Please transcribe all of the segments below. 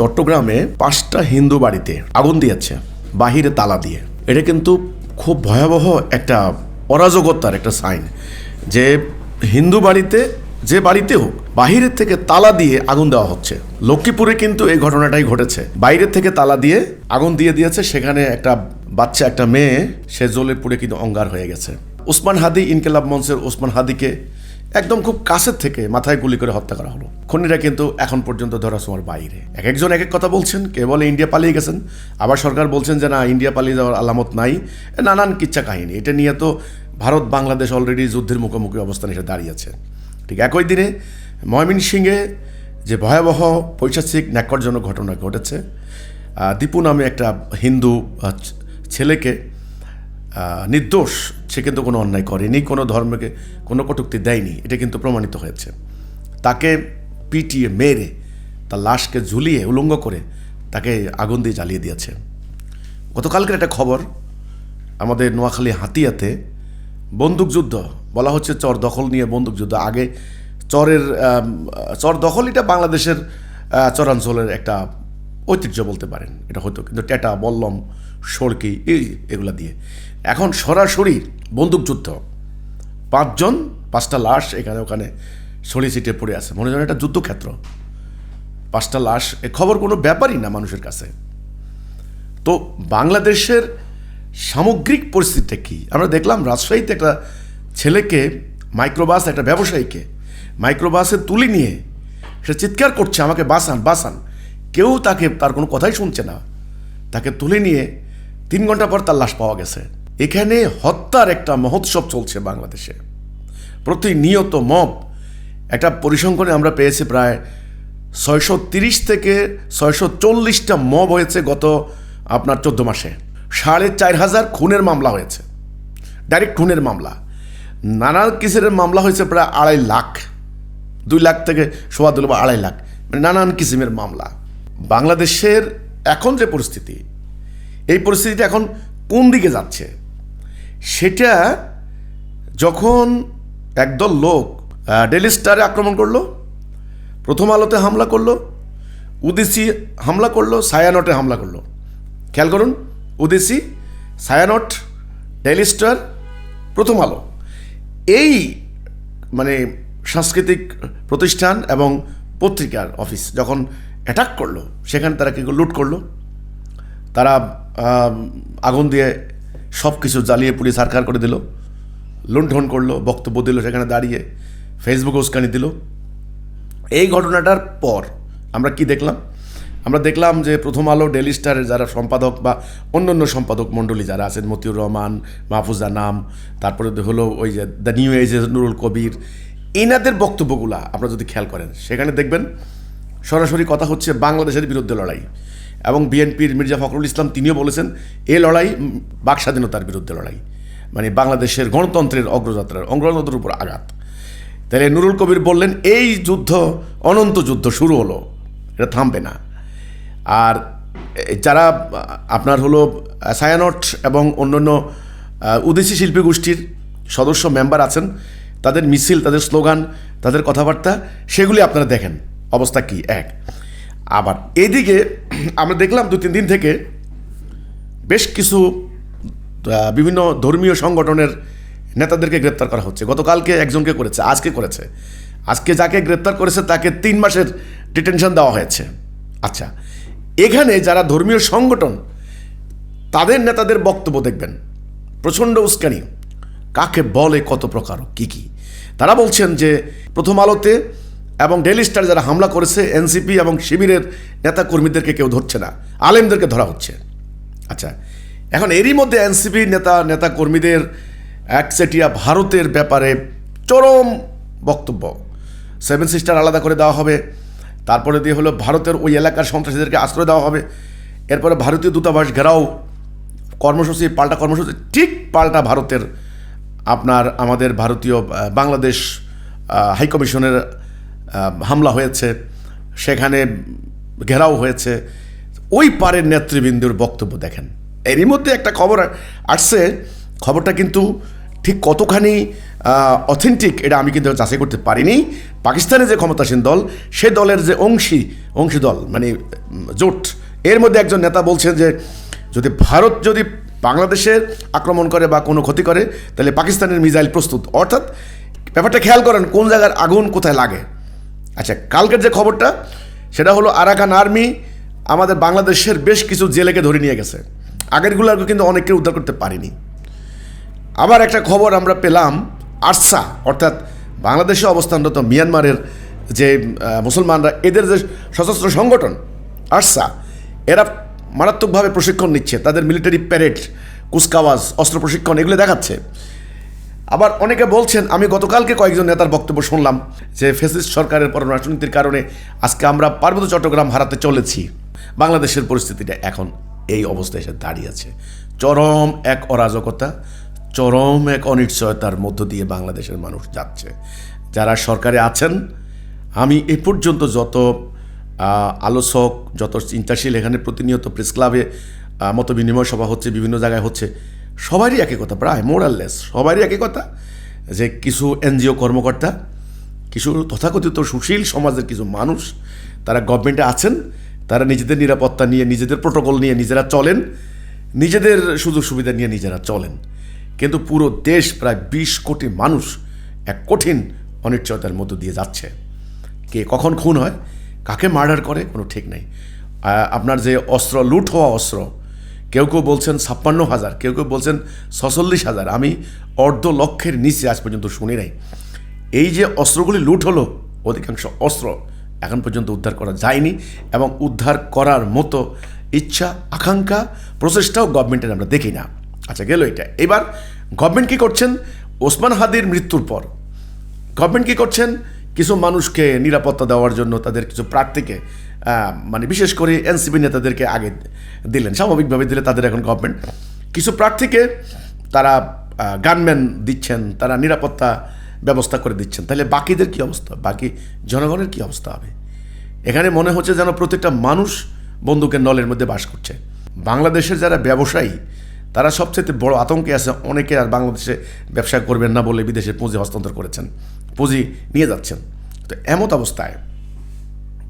চট্টগ্রামে 5টা হিন্দু বাড়িতে আগুন দিয়েছে বাহিরে তালা দিয়ে। এটা কিন্তু খুব ভয়াবহ একটা অরাজকতার একটা সাইন যে হিন্দু বাড়িতে যে বাড়িতে হোক বাহিরের থেকে তালা দিয়ে আগুন দেওয়া হচ্ছে। লক্ষ্মীপুরে কিন্তু এই ঘটনাটাই ঘটেছে, বাইরের থেকে তালা দিয়ে আগুন দিয়ে দিয়েছে। সেখানে একটা বাচ্চা, একটা মেয়ে, সে জ্বলে পুড়ে কিন্তু অঙ্গার হয়ে গেছে। ওসমান হাদি, ইনকিলাব মঞ্চের ওসমান হাদিকে একদম খুব কাছের থেকে মাথায় গুলি করে হত্যা করা হলো। খুনিরা কিন্তু এখন পর্যন্ত ধরাছোঁয়ার বাইরে। একজন এক এক কথা বলছেন, কে বলে ইন্ডিয়া পালিয়ে গেছেন, আবার সরকার বলছেন যে না, ইন্ডিয়া পালিয়ে যাওয়ার আলামত নাই। নানান কিচ্ছা কাহিনী। এটা নিয়ে তো ভারত বাংলাদেশ অলরেডি যুদ্ধের মুখোমুখি অবস্থানে এসে দাঁড়িয়েছে। ঠিক একই দিনে ময়মনসিংহে যে ভয়াবহ পৈশাচিক ন্যাক্কারজনক ঘটনা ঘটেছে, দীপু নামে একটা হিন্দু ছেলেকে, নির্দোষ, সে কিন্তু কোনো অন্যায় করেনি, কোনো ধর্মকে কোনো কটূক্তি দেয়নি, এটা কিন্তু প্রমাণিত হয়েছে। তাকে পিটিয়ে মেরে তার লাশকে ঝুলিয়ে উলঙ্গ করে তাকে আগুন দিয়ে জ্বালিয়ে দিয়েছে। গতকালকের একটা খবর, আমাদের নোয়াখালী হাতিয়াতে বন্দুকযুদ্ধ, বলা হচ্ছে চর দখল নিয়ে বন্দুকযুদ্ধ। আগে চর দখল এটা বাংলাদেশের চরাঞ্চলের একটা ঐতিহ্য বলতে পারেন, এটা হতো, কিন্তু টেটা, বল্লম, সড়কি এগুলা দিয়ে। এখন সরাসরি বন্দুকযুদ্ধ, 5 জন 5টা লাশ এখানে ওখানে ছড়িয়ে ছিটিয়ে পড়ে আছে। মনে হয় একটা যুদ্ধক্ষেত্র। 5টা লাশ, এ খবর কোনো ব্যাপারই না মানুষের কাছে। তো বাংলাদেশের সামগ্রিক পরিস্থিতিটা কী আমরা দেখলাম। রাজশাহীতে একটা ছেলেকে, মাইক্রোবাস, একটা ব্যবসায়ীকে মাইক্রোবাসে তুলে নিয়ে সে চিৎকার করছে, আমাকে বাঁচান বাঁচান। কেউ তার কোনো কথাই শুনছে না। তাকে তুলে নিয়ে 3 ঘন্টা পর তার লাশ পাওয়া গেছে। এখানে হত্যার একটা মহোৎসব চলছে বাংলাদেশে। প্রতিনিয়ত মব, একটা পরিসংখ্যানে আমরা পেয়েছি প্রায় 630 থেকে 640টা মব হয়েছে গত আপনার 14 মাসে। 4500 খুনের মামলা হয়েছে, ডাইরেক্ট খুনের মামলা। নানা কিসের মামলা হয়েছে প্রায় 2.5 লাখ, 2 লাখ থেকে 2.5 লাখ, মানে নানান কিসিমের মামলা। বাংলাদেশের এখন যে পরিস্থিতি, এই পরিস্থিতিটা এখন কোন দিকে যাচ্ছে সেটা, যখন একদল লোক ডেইলি স্টারে আক্রমণ করলো, প্রথম আলোতে হামলা করলো, উদিসি হামলা করলো, ছায়ানটে হামলা করলো। খেয়াল করুন, উদিসি, ছায়ানট, ডেইলি স্টার, প্রথম আলো, এই মানে সাংস্কৃতিক প্রতিষ্ঠান এবং পত্রিকার অফিস যখন অ্যাটাক করলো, সেখানে তারা কি লুট করলো, তারা আগুন দিয়ে সব কিছু জ্বালিয়ে পুড়িয়ে ছারখার করে দিল, লুণ্ঠন করলো, বক্তব্য দিল, সেখানে দাঁড়িয়ে ফেসবুকে উস্কানি দিল। এই ঘটনাটার পর আমরা কি দেখলাম? আমরা দেখলাম যে প্রথম আলো, ডেইলি স্টারের যারা সম্পাদক বা অন্যান্য সম্পাদক মণ্ডলী যারা আছেন, মতিউর রহমান, মাহফুজা নাম, তারপরে হলো ওই যে দ্য নিউ এজের নুরুল কবির, এনাদের বক্তব্যগুলা আপনারা যদি খেয়াল করেন, সেখানে দেখবেন সরাসরি কথা হচ্ছে বাংলাদেশের বিরুদ্ধে লড়াই। এবং বিএনপির মির্জা ফখরুল ইসলাম তিনিও বলেছেন এ লড়াই বাক স্বাধীনতার বিরুদ্ধে লড়াই, মানে বাংলাদেশের গণতন্ত্রের অগ্রযাত্রার উপর আঘাত। তাহলে নুরুল কবির বললেন এই যুদ্ধ অনন্ত যুদ্ধ শুরু হলো, এটা থামবে না। আর যারা আপনার হলো ছায়ানট এবং অন্যান্য উদেশি শিল্পী গোষ্ঠীর সদস্য মেম্বার আছেন, তাদের মিছিল, তাদের স্লোগান, তাদের কথাবার্তা, সেগুলি আপনারা দেখেন অবস্থা কি এক। আবার এদিকে আমরা দেখলাম 2-3 দিন থেকে বেশ কিছু বিভিন্ন ধর্মীয় সংগঠনের নেতাদেরকে গ্রেপ্তার করা হচ্ছে। গতকালকে একজনকে করেছে, আজকে যাকে গ্রেপ্তার করেছে তাকে 3 মাসের ডিটেনশন দেওয়া হয়েছে। আচ্ছা, এখানে যারা ধর্মীয় সংগঠন, তাদের নেতাদের বক্তব্য দেখবেন, প্রচণ্ড উস্কানি, কাকে বলে, কত প্রকার, কি তারা বলছেন যে প্রথম আলোতে এবং ডেইলি স্টার যারা হামলা করেছে, এনসিপি এবং শিবিরের নেতা কর্মীদেরকে কেউ ধরছে না, আলেমদেরকে ধরা হচ্ছে। আচ্ছা, এখন এরই মধ্যে এনসিপি নেতা কর্মীদের একচেটিয়া ভারতের ব্যাপারে চরম বক্তব্য। 7 সিস্টার আলাদা করে দেওয়া হবে, তারপরে দিয়ে হলো ভারতের ওই এলাকার সন্ত্রাসীদেরকে আশ্রয় দেওয়া হবে, এরপরে ভারতীয় দূতাবাস ঘেরাও, কর্মসূচি পাল্টা কর্মসূচি, ঠিক পাল্টা ভারতের আমাদের ভারতীয় বাংলাদেশ হাইকমিশনের হামলা হয়েছে, সেখানে ঘেরাও হয়েছে। ওই পারের নেতৃবৃন্দের বক্তব্য দেখেন। এরই মধ্যে একটা খবর আসছে, খবরটা কিন্তু ঠিক কতখানি অথেন্টিক এটা আমি কিন্তু যাচাই করতে পারিনি। পাকিস্তানের যে ক্ষমতাসীন দল, সে দলের যে অংশী দল মানে জোট, এর মধ্যে একজন নেতা বলছেন যে যদি ভারত যদি বাংলাদেশে আক্রমণ করে বা কোনো ক্ষতি করে তাহলে পাকিস্তানের মিসাইল প্রস্তুত। অর্থাৎ ব্যাপারটা খেয়াল করেন কোন জায়গার আগুন কোথায় লাগে। আচ্ছা, কালকের যে খবরটা সেটা হলো আরাকান আর্মি আমাদের বাংলাদেশের বেশ কিছু জেলেকে ধরে নিয়ে গেছে। আগেরগুলো কিন্তু অনেককে উদ্ধার করতে পারিনি। আবার একটা খবর আমরা পেলাম, আরসা অর্থাৎ বাংলাদেশে অবস্থানরত মিয়ানমারের যে মুসলমানরা, এদের যে সশস্ত্র সংগঠন আরসা, এরা মারাত্মকভাবে প্রশিক্ষণ নিচ্ছে, তাদের মিলিটারি প্যারেড, কুচকাওয়াজ, অস্ত্র প্রশিক্ষণ এগুলো দেখাচ্ছে। আবার অনেকে বলছেন, আমি গতকালকে কয়েকজন নেতার বক্তব্য শুনলাম যে ফ্যাসিস্ট সরকারের পররাষ্ট্রনীতির কারণে আজকে আমরা পার্বত্য চট্টগ্রাম হারাতে চলেছি। বাংলাদেশের পরিস্থিতিটা এখন এই অবস্থায় এসে দাঁড়িয়েছে। চরম এক অরাজকতা, চরম এক অনিশ্চয়তার মধ্য দিয়ে বাংলাদেশের মানুষ যাচ্ছে। যারা সরকারে আছেন, আমি এ পর্যন্ত যত আলোচক, যত চিন্তাশীল, এখানে প্রতিনিয়ত প্রেস ক্লাবে মত বিনিময় সভা হচ্ছে, বিভিন্ন জায়গায় হচ্ছে, সবারই একই কথা, প্রায় মোরাললেস সবারই একই কথা যে কিছু এনজিও কর্মকর্তা, কিছু তথাকথিত সুশীল সমাজের কিছু মানুষ, তারা গভর্নমেন্টে আছেন, তারা নিজেদের নিরাপত্তা নিয়ে, নিজেদের প্রোটোকল নিয়ে নিজেরা চলেন, নিজেদের সুযোগ সুবিধা নিয়ে নিজেরা চলেন। কিন্তু পুরো দেশ, প্রায় 20 কোটি মানুষ এক কঠিন অনিশ্চয়তার মধ্য দিয়ে যাচ্ছে। কে কখন খুন হয়, কাকে মার্ডার করে কোনো ঠিক নেই। আপনার যে অস্ত্র, লুট হওয়া অস্ত্র, কেউ কেউ বলছেন 56,000, কেউ কেউ বলছেন 46,000, আমি অর্ধলক্ষের নিচে আজ পর্যন্ত শুনি নাই। এই যে অস্ত্রগুলি লুট হলো, অধিকাংশ অস্ত্র এখন পর্যন্ত উদ্ধার করা যায়নি, এবং উদ্ধার করার মতো ইচ্ছা, আকাঙ্ক্ষা, প্রচেষ্টাও গভর্নমেন্টের আমরা দেখি না। আচ্ছা, গেল এটা। এবার গভর্নমেন্ট কী করছেন? ওসমান হাদির মৃত্যুর পর গভর্নমেন্ট কী করছেন? কিছু মানুষকে নিরাপত্তা দেওয়ার জন্য তাদের কিছু প্রার্থীকে, মানে বিশেষ করে এনসিপি নেতাদেরকে আগে দিলেন, স্বাভাবিকভাবে দিলে তাদের এখন গভর্নমেন্ট কিছু প্রার্থীকে তারা গানম্যান দিচ্ছেন, তারা নিরাপত্তা ব্যবস্থা করে দিচ্ছেন। তাহলে বাকিদের কী অবস্থা, বাকি জনগণের কী অবস্থা হবে? এখানে মনে হচ্ছে যেন প্রত্যেকটা মানুষ বন্দুকের নলের মধ্যে বাস করছে। বাংলাদেশের যারা ব্যবসায়ী, তারা সবচেয়ে বড় আতঙ্কে আছে। অনেকে আর বাংলাদেশে ব্যবসা করবেন না বলে বিদেশে পুঁজি হস্তান্তর করেছেন, পুঁজি নিয়ে যাচ্ছেন। তো এমত অবস্থায়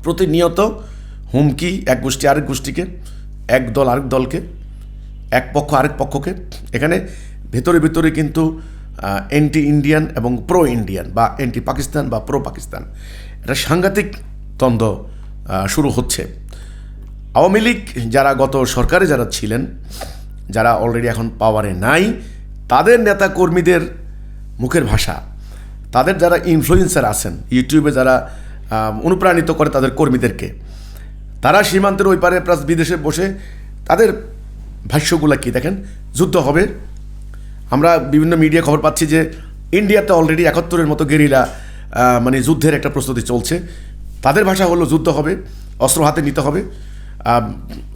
প্রতিনিয়ত হুমকি, এক গোষ্ঠী আরেক গোষ্ঠীকে, এক দল আরেক দলকে, এক পক্ষ আরেক পক্ষকে। এখানে ভেতরে ভেতরে কিন্তু অ্যান্টি ইন্ডিয়ান এবং প্রো ইন্ডিয়ান, বা অ্যান্টি পাকিস্তান বা প্রো পাকিস্তান, এটা সাংঘাতিক দ্বন্দ্ব শুরু হচ্ছে। আওয়ামী লীগ যারা গত সরকারে যারা ছিলেন, যারা অলরেডি এখন পাওয়ারে নাই, তাদের নেতা কর্মীদের মুখের ভাষা, তাদের যারা ইনফ্লুয়েন্সার আছেন, ইউটিউবে যারা অনুপ্রাণিত করে তাদের কর্মীদেরকে, তারা সীমান্তের ওই পারে প্লাস বিদেশে বসে তাদের ভাষ্যগুলো কি দেখেন, যুদ্ধ হবে। আমরা বিভিন্ন মিডিয়া খবর পাচ্ছি যে ইন্ডিয়াতে অলরেডি 71-এর মতো গেরিলা মানে যুদ্ধের একটা প্রস্তুতি চলছে। তাদের ভাষা হলো যুদ্ধ হবে, অস্ত্র হাতে নিতে হবে,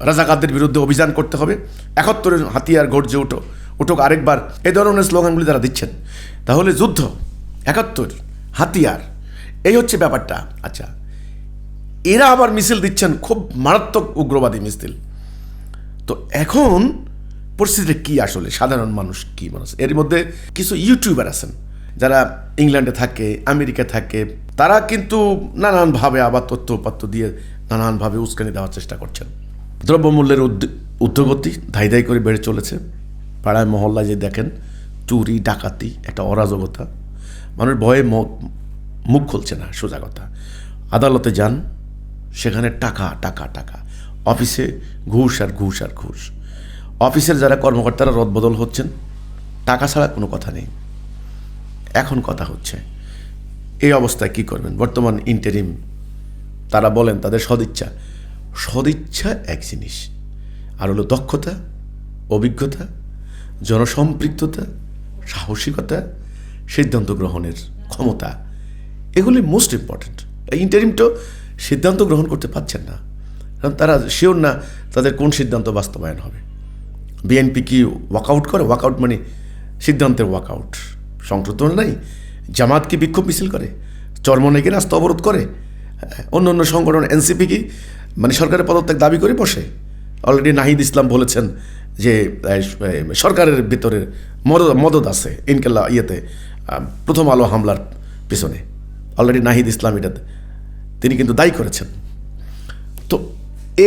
রাজাকারদের বিরুদ্ধে অভিযান করতে হবে, 71-এর হাতিয়ার গর্জে উঠুক আরেকবার, এই ধরনের স্লোগানগুলি তারা দিচ্ছেন। তাহলে যুদ্ধ, 71, হাতিয়ার, এই হচ্ছে ব্যাপারটা। আচ্ছা, এরা আবার মিছিল দিচ্ছেন, খুব মারাত্মক উগ্রবাদী মিছিল। তো এখন পরিস্থিতিটা কী আসলে, সাধারণ মানুষ কী মানুষ? এর মধ্যে কিছু ইউটিউবার আছেন যারা ইংল্যান্ডে থাকে, আমেরিকা থাকে, তারা কিন্তু নানানভাবে আবার তথ্য উপাত্ত দিয়ে নানানভাবে উস্কানি দেওয়ার চেষ্টা করছেন। দ্রব্যমূল্যের ঊর্ধ্বগতি ধাই ধাই করে বেড়ে চলেছে। পাড়ায় মহল্লায় যে দেখেন, চুরি ডাকাতি, একটা অরাজকতা, মানুষ ভয়ে মুখ খুলছে না, সোজা কথা। আদালতে যান, সেখানে টাকা টাকা টাকা, অফিসে ঘুষ আর ঘুষ আর ঘুষ। অফিসের যারা কর্মকর্তারা রদবদল হচ্ছেন, টাকা ছাড়া কোনো কথা নেই। এখন কথা হচ্ছে এই অবস্থায় কী করবেন? বর্তমান ইন্টারিম, তারা বলেন তাদের সদিচ্ছা এক জিনিস, আর হলো দক্ষতা, অভিজ্ঞতা, জনসম্পৃক্ততা, সাহসিকতা, সিদ্ধান্ত গ্রহণের ক্ষমতা, এগুলি মোস্ট ইম্পর্ট্যান্ট। এই ইন্টারিমটা সিদ্ধান্ত গ্রহণ করতে পারছেন না, কারণ তারা শিওর না তাদের কোন সিদ্ধান্ত বাস্তবায়ন হবে। বিএনপি কি ওয়াকআউট করে? ওয়াকআউট মানে সিদ্ধান্তের ওয়াকআউট, সংশোধন নাই। জামাত কি বিক্ষোভ মিছিল করে? চরমনাইকে রাস্তা অবরোধ করে? অন্য অন্য সংগঠন, এনসিপি কি মানে সরকারের পদত্যাগ দাবি করে বসে? অলরেডি নাহিদ ইসলাম বলেছেন যে সরকারের ভিতরে মদত আছে ইনকাল্লা ইয়েতে প্রথম আলো হামলার পিছনে অলরেডি নাহিদ ইসলাম এটা তিনি কিন্তু দায়ী করেছেন। তো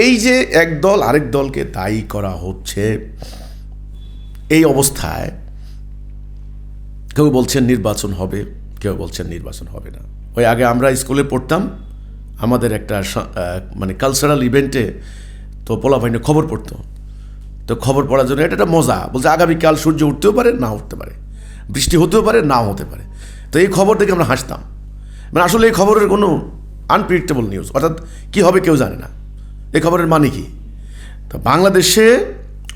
এই যে এক দল আরেক দলকে দায়ী করা হচ্ছে, এই অবস্থায় কেউ বলছেন নির্বাচন হবে, কেউ বলছেন নির্বাচন হবে না। ওই আগে আমরা স্কুলে পড়তাম, আমাদের একটা মানে কালচারাল ইভেন্টে তো পোলাপাইনে খবর পড়তো, তো খবর পড়ার জন্য এটা একটা মজা, বলছে আগামীকাল সূর্য উঠতেও পারে না উঠতে পারে, বৃষ্টি হতেও পারে নাও হতে পারে। তো এই খবর থেকে আমরা হাসতাম, মানে আসলে এই খবরের কোনো আনপ্রেডিক্টেবল নিউজ, অর্থাৎ কী হবে কেউ জানে না, এই খবরের মানে কি। তো বাংলাদেশে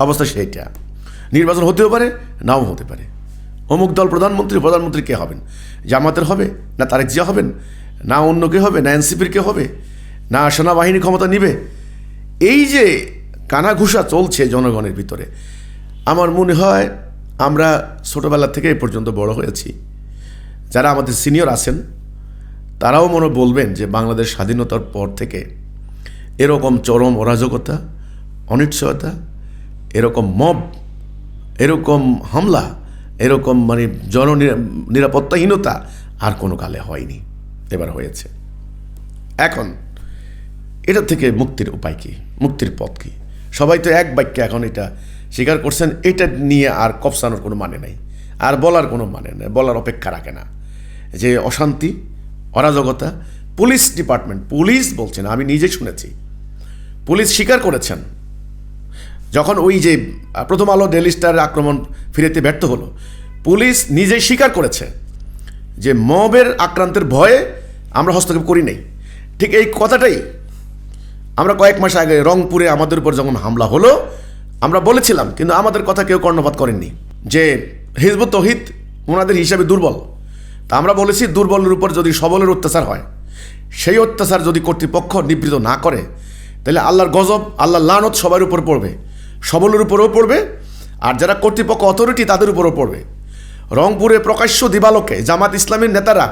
অবস্থা সেইটা, নির্বাচন হতেও পারে নাও হতে পারে। অমুক দল প্রধানমন্ত্রী কে হবেন, জামাতের হবে না তারেক জিয়া হবেন, না অন্য কে হবে, না এনসিপির কে হবে, না সেনাবাহিনী ক্ষমতা নিবে। এই যে কানাঘুষা চলছে জনগণের ভিতরে, আমার মনে হয় আমরা ছোটোবেলা থেকে এই পর্যন্ত বড় হয়েছি, যারা আমাদের সিনিয়র আছেন তারাও মনে বলবেন যে বাংলাদেশ স্বাধীনতার পর থেকে এরকম চরম অরাজকতা, অনিশ্চয়তা, এরকম মব, এরকম হামলা, এরকম মানে নিরাপত্তাহীনতা আর কোনো কালে হয়নি, এবার হয়েছে। এখন এটা থেকে মুক্তির উপায় কী, মুক্তির পথ কী? সবাই তো এক বাক্যে এখন এটা স্বীকার করছেন, এটা নিয়ে আর কপসানোর কোনো মানে নেই, আর বলার কোনো মানে নেই, বলার অপেক্ষা রাখে না। যে অশান্তি, অরাজকতা, পুলিশ ডিপার্টমেন্ট, পুলিশ বলছেন, আমি নিজে শুনেছি, পুলিশ স্বীকার করেছেন যখন ওই যে প্রথম আলো ডেইলি স্টারের আক্রমণ ফিরেতে ব্যর্থ হলো, পুলিশ নিজেই স্বীকার করেছে যে মবের আক্রান্তের ভয়ে আমরা হস্তক্ষেপ করি নাই। ঠিক এই কথাটাই আমরা কয়েক মাস আগে রংপুরে আমাদের উপর যখন হামলা হলো আমরা বলেছিলাম, কিন্তু আমাদের কথা কেউ কর্ণপাত করেননি, যে হিজবুত তৌহিদ ওনাদের হিসাবে দুর্বল। তা আমরা বলেছি দুর্বলের উপর যদি সবলের অত্যাচার হয়, সেই অত্যাচার যদি কর্তৃপক্ষ নিবৃত না করে, তাহলে আল্লাহর গজব, আল্লাহর লানত সবার উপর পড়বে, সবলের উপরেও পড়বে, আর যারা কর্তৃপক্ষ অথরিটি তাদের উপরও পড়বে। রংপুরে প্রকাশ্য দিবালোকে জামাত ইসলামীর নেতারা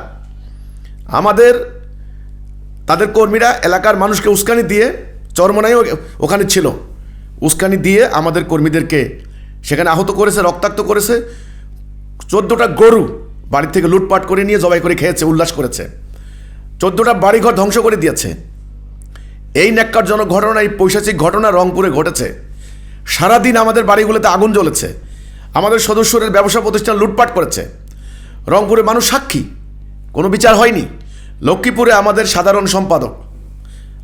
আমাদের তাদের কর্মীরা এলাকার মানুষকে উস্কানি দিয়ে, চরমনাইও ওখানে ছিল, উস্কানি দিয়ে আমাদের কর্মীদেরকে সেখানে আহত করেছে, রক্তাক্ত করেছে। 14টা গরু বাড়ি থেকে লুটপাট করে নিয়ে জবাই করে খেয়েছে, উল্লাস করেছে, 14টা বাড়িঘর ধ্বংস করে দিয়েছে। এই ন্যাক্কারজনক ঘটনা, এই পৈশাচিক ঘটনা রংপুরে ঘটেছে। সারাদিন আমাদের বাড়িগুলোতে আগুন জ্বলেছে, আমাদের সদস্যদের ব্যবসা প্রতিষ্ঠান লুটপাট করেছে। রংপুরে মানুষ সাক্ষী, কোনো বিচার হয়নি। লক্ষ্মীপুরে আমাদের সাধারণ সম্পাদক,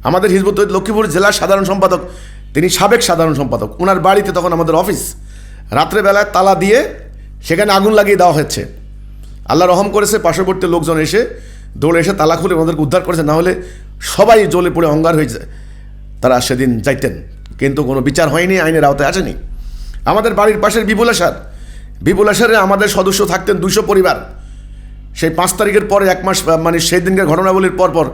আমাদের হিজবুত তৌহিদ লক্ষ্মীপুর জেলার সাধারণ সম্পাদক, তিনি সাবেক সাধারণ সম্পাদক, ওনার বাড়িতে তখন আমাদের অফিস, রাত্রেবেলায় তালা দিয়ে সেখানে আগুন লাগিয়ে দেওয়া হয়েছে। আল্লাহ রহম করেছে, পার্শ্ববর্তী লোকজন এসে দৌড়ে এসে তালা খুলে ওনাদেরকে উদ্ধার করেছে, না হলে সবাই জ্বলে পড়ে অঙ্গার হয়ে যায়, তারা সেদিন যাইতেন। কিন্তু কোনো বিচার হয়নি, আইনের আওতায় আসেনি। আমাদের বাড়ির পাশের বিপুল আসারে আমাদের সদস্য থাকতেন 200 পরিবার। সেই 5 তারিখের পরে 1 মাস, মানে সেই দিনকার ঘটনাবলীর পরপর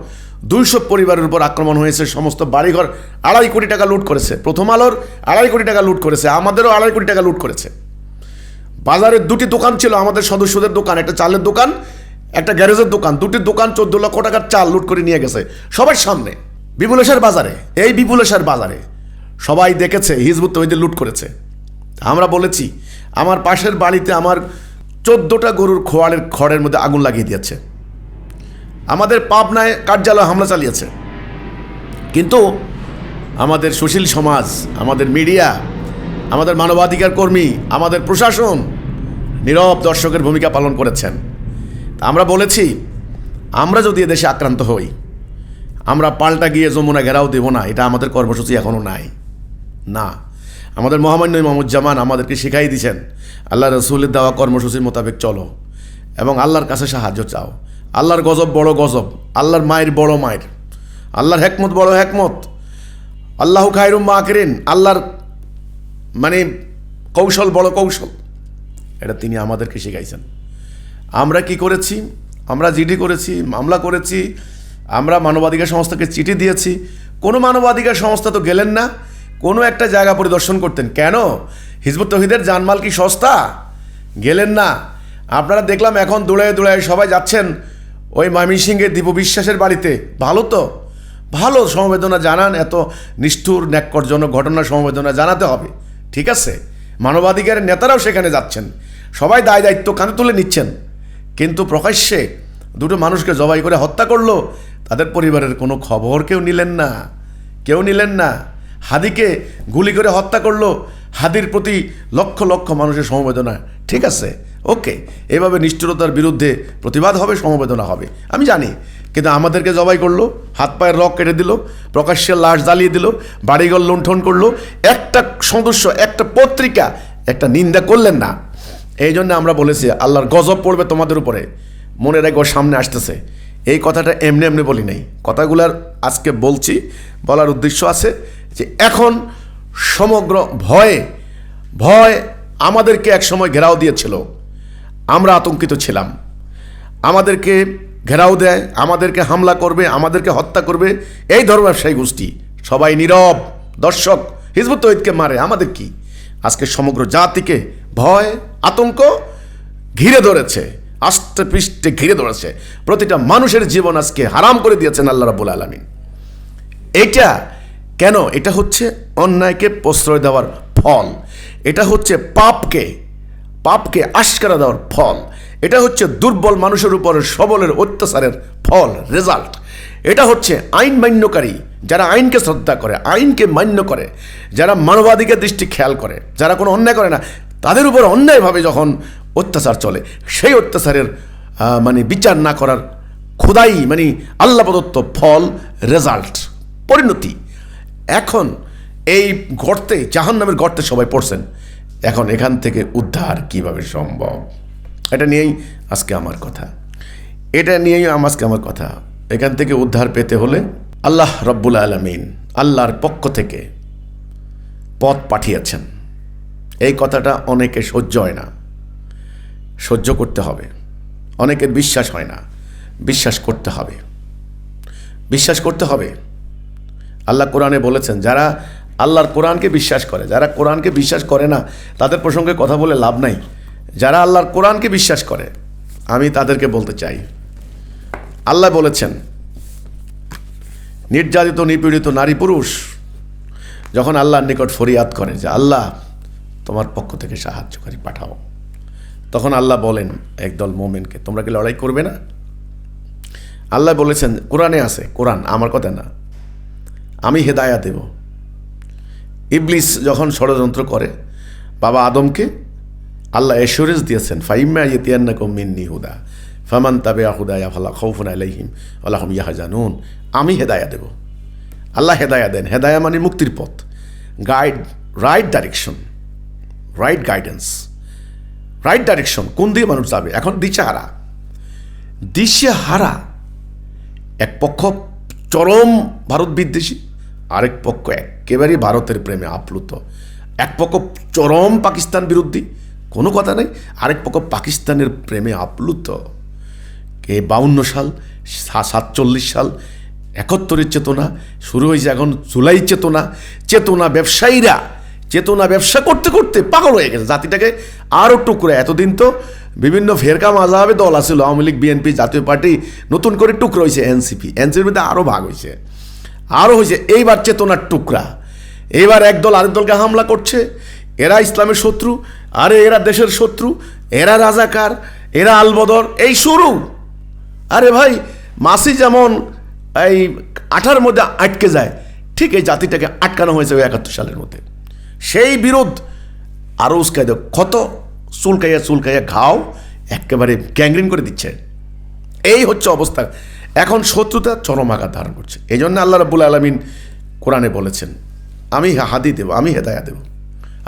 200 পরিবারের উপর আক্রমণ হয়েছে। সমস্ত বাড়িঘর 2.5 কোটি টাকা লুট করেছে, প্রথম আলোর 2.5 কোটি টাকা লুট করেছে, আমাদেরও 2.5 কোটি টাকা লুট করেছে। বাজারে 2টি দোকান ছিল আমাদের সদস্যদের দোকান, একটা চালের দোকান, একটা গ্যারেজের দোকান, 2টি দোকান 14 লক্ষ টাকার চাল লুট করে নিয়ে গেছে সবার সামনে। বিপুলেশ্বর বাজারে, এই বিপুলেশ্বর বাজারে সবাই দেখেছে হিজবুত তৌহিদের লুট করেছে। আমরা বলেছি, আমার পাশের বাড়িতে আমার 14টা গরুর খড়ের মধ্যে আগুন লাগিয়ে দিয়েছে, আমাদের পাবনায় কার্যালয় হামলা চালিয়েছে। কিন্তু আমাদের সুশীল সমাজ, আমাদের মিডিয়া, আমাদের মানবাধিকার কর্মী, আমাদের প্রশাসন নীরব দর্শকের ভূমিকা পালন করেছেন। আমরা বলেছি, আমরা যদি এদেশে আক্রান্ত হই, আমরা পাল্টা গিয়ে যমুনা ঘেরাও দেব না, এটা আমাদের কর্মসূচি এখনও নাই। না, আমাদের মহামান্য ইমামুজ্জামান আমাদেরকে শিখাই দিয়েছেন, আল্লাহ রসুলের দেওয়া কর্মসূচির মোতাবেক চলো এবং আল্লাহর কাছে সাহায্য চাও। আল্লাহর গজব বড় গজব, আল্লাহর মায়ের বড় মায়ের, আল্লাহর হেকমত বড় হেকমত, আল্লাহু খায়রুম মাকিরিন, আল্লাহর মানে কৌশল বড় কৌশল, এটা তিনি আমাদেরকে শিখাইছেন। আমরা কি করেছি? আমরা জিডি করেছি, মামলা করেছি, আমরা মানবাধিকার সংস্থাকে চিঠি দিয়েছি। কোনো মানবাধিকার সংস্থা তো গেলেন না কোনো একটা জায়গা পরিদর্শন করতেন। কেন? হিজবুত তৌহিদের জানমাল কি সস্তা? গেলেন না। আপনারা দেখলাম এখন দৌড়ায় দৌড়ায় সবাই যাচ্ছেন ওই ময়মনসিংহের দীপু বিশ্বাসের বাড়িতে। ভালো তো, ভালো, সমবেদনা জানান। এত নিষ্ঠুর ন্যাক্করজনক ঘটনা সমবেদনা জানাতে হবে, ঠিক আছে। মানবাধিকারের নেতারাও সেখানে যাচ্ছেন, সবাই দায় দায়িত্ব কাঁধে তুলে নিচ্ছেন, কিন্তু প্রকাশ্যে দুটো মানুষকে জবাই করে হত্যা করলো, তাদের পরিবারের কোনো খবর কেউ নিলেন না। হাদিকে গুলি করে হত্যা করলো, হাদির প্রতি লক্ষ লক্ষ মানুষের সমবেদনা, ঠিক আছে, ওকে, এভাবে নিষ্ঠুরতার বিরুদ্ধে প্রতিবাদ হবে, সমবেদনা হবে, আমি জানি, কিন্তু আমাদেরকে জবাই করলো, হাত পায়ের রক কেটে দিল, প্রকাশ্যে লাশ জ্বালিয়ে দিল, বাড়িঘর লুণ্ঠন করলো, একটা সদস্য, একটা পত্রিকা একটা নিন্দা করলেন না। এই জন্য আমরা বলেছি আল্লাহর গজব পড়বে তোমাদের উপরে, মনে রেখো সামনে আসতেছে। এই কথাটা এমনি এমনি বলি নাই, কথাগুলার আজকে বলছি, বলার উদ্দেশ্য আছে যে এখন সমগ্র ভয় আমাদেরকে একসময় ঘেরাও দিয়েছিল, আমরা আতঙ্কিত ছিলাম, আমাদেরকে ঘেরাও দেয়, আমাদেরকে হামলা করবে, আমাদেরকে হত্যা করবে, এই ধর্ম ব্যবসায়ী গোষ্ঠী সবাই নীরব দর্শক, হিজবুত তৌহিদকে মারে, আমাদের কি? আজকে সমগ্র জাতিকে ভয় আতঙ্ক ঘিরে ধরেছে, আষ্টে পৃষ্ঠে ঘিরে ধরেছে, প্রতিটা মানুষের জীবন আজকে হারাম করে দিয়েছেন আল্লাহ রাব্বুল আলামিন। এটা কেন? এটা হচ্ছে অন্যায়কে প্রশ্রয় দেওয়ার ফল, এটা হচ্ছে পাপকে আশকারা দেওয়ার ফল, এটা হচ্ছে দুর্বল মানুষের উপর সবলের অত্যাচারের ফল, রেজাল্ট। এটা হচ্ছে আইন মান্যকারী, যারা আইনকে শ্রদ্ধা করে, আইনকে মান্য করে, যারা মানবাধিকার দৃষ্টি খেয়াল করে, যারা কোনো অন্যায় করে না, তাদের উপর অন্যায়ভাবে যখন অত্যাচার চলে, সেই অত্যাচারের বিচার না করার খোদাই আল্লাহ প্রদত্ত ফল, রেজাল্ট, পরিণতি। এখন এই গর্তে, জাহান্নামের গর্তে সবাই পড়ছেন, এখন এখান থেকে উদ্ধার কিভাবে সম্ভব? এটা নিয়েই আজকে আমার কথা। এখান থেকে উদ্ধার পেতে হলে আল্লাহ রব্বুল আলামিন আল্লাহর পক্ষ থেকে পথ পাঠিয়েছেন। এই কথাটা অনেকে সহ্য হয় না, সহ্য করতে হবে। অনেকের বিশ্বাস হয় না, বিশ্বাস করতে হবে। আল্লাহ কোরআনে বলেছেন, যারা আল্লাহর কোরআনকে বিশ্বাস করে, যারা কোরআনকে বিশ্বাস করে না তাদের প্রসঙ্গে কথা বলে লাভ নাই। যারা আল্লাহর কোরআনকে বিশ্বাস করে, আমি তাদেরকে বলতে চাই, আল্লাহ বলেছেন, নির্যাতিত নিপীড়িত নারী পুরুষ যখন আল্লাহর নিকট ফরিয়াদ করে যে আল্লাহ তোমার পক্ষ থেকে সাহায্যকারী পাঠাও, তখন আল্লাহ বলেন একদল মোমেনকে, তোমরা কি লড়াই করবে না? আল্লাহ বলেছেন, কোরআনে আছে, কোরআন আমার কথা না, আমি হেদায়া দেব। ইবলিস যখন ষড়যন্ত্র করে বাবা আদমকে, আল্লাহ এসুরেজ দিয়েছেন, ফাইম্মা ইয়াতিয়ান্নাকুম মিন্নি হুদা ফামান তাবিআ হুদায়া ফালা খাউফুন আলাইহিম ওয়ালা হুম ইয়াহজানুন। আমি হেদায়া দেব। আল্লাহ হেদায়া দেন। হেদায়া মানে মুক্তির পথ, guide, right direction, right guidance, right direction. কোন দিকে মানুষ যাবে? এখন দিশেহারা। এক পক্ষ চরম ভারত বিদ্বেষী, আরেক পক্ষ একেবারেই ভারতের প্রেমে আপ্লুত। এক পক্ষ চরম পাকিস্তান বিরোধী, কোনো কথা নেই, আরেক পক্ষ পাকিস্তানের প্রেমে আপ্লুত। 52 সাল, 47 সাল, 71-এর চেতনা শুরু হয়েছে, এখন জুলাই চেতনা ব্যবসায়ীরা চেতনা ব্যবসা করতে করতে পাগল হয়ে গেছে, জাতিটাকে আরও টুকরো। এতদিন তো বিভিন্ন ফেরকা মাযহাবে দল আছিল, আওয়ামী লীগ, বিএনপি, জাতীয় পার্টি, নতুন করে টুকরো হয়েছে এনসিপির মধ্যে আরও ভাগ হয়েছে, এইবার চেতনার টুকরা। এইবার একদল আরেক দলকে হামলা করছে, এরা ইসলামের শত্রু, আরে এরা দেশের শত্রু, এরা রাজাকার, এরা আলবদর, এই শুরু। আরে ভাই, মাছি যেমন এই আঠার মধ্যে আটকে যায়, ঠিক এই জাতিটাকে আটকানো হয়েছে 71 সালের মধ্যে। সেই বিরোধ আরও উস্কাই দেয়, কত চুলকাইয়া ঘাও একেবারে গ্যাংগ্রিন করে দিচ্ছে। এই হচ্ছে অবস্থা। এখন শত্রুতা চরম আঘাত ধারণ করছে। এই জন্য আল্লাহ রাব্বুল আলামিন কোরআনে বলেছেন, আমি হাদি দেব, আমি হেদায়া দেব।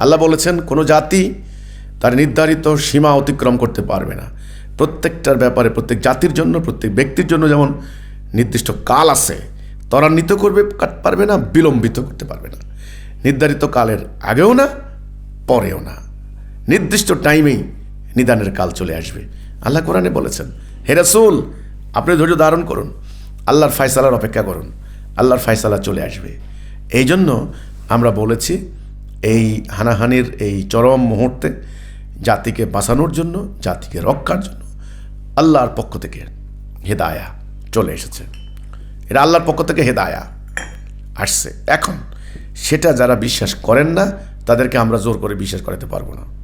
আল্লাহ বলেছেন, কোনো জাতি তার নির্ধারিত সীমা অতিক্রম করতে পারবে না। প্রত্যেকটার ব্যাপারে, প্রত্যেক জাতির জন্য, প্রত্যেক ব্যক্তির জন্য যেমন নির্দিষ্ট কাল আছে, ত্বরান্বিত করবে পারবে না, বিলম্বিত করতে পারবে না। নির্ধারিত কালের আগেও না, পরেও না, নির্দিষ্ট টাইমেই নিদানের কাল চলে আসবে। আল্লাহ কোরআনে বলেছেন, হে রাসূল, আপনি ধৈর্য ধারণ করুন, আল্লাহর ফয়সালার অপেক্ষা করুন, আল্লাহর ফয়সালা চলে আসবে। এই জন্য আমরা বলেছি, এই হানাহানির এই চরম মুহূর্তে জাতিকে বাঁচানোর জন্য, জাতিকে রক্ষার জন্য আল্লাহর পক্ষ থেকে হেদায়া চলে এসেছে। এটা আল্লাহর পক্ষ থেকে হেদায়া আসছে। এখন সেটা যারা বিশ্বাস করেন না তাদেরকে আমরা জোর করে বিশ্বাস করাতে পারবো না।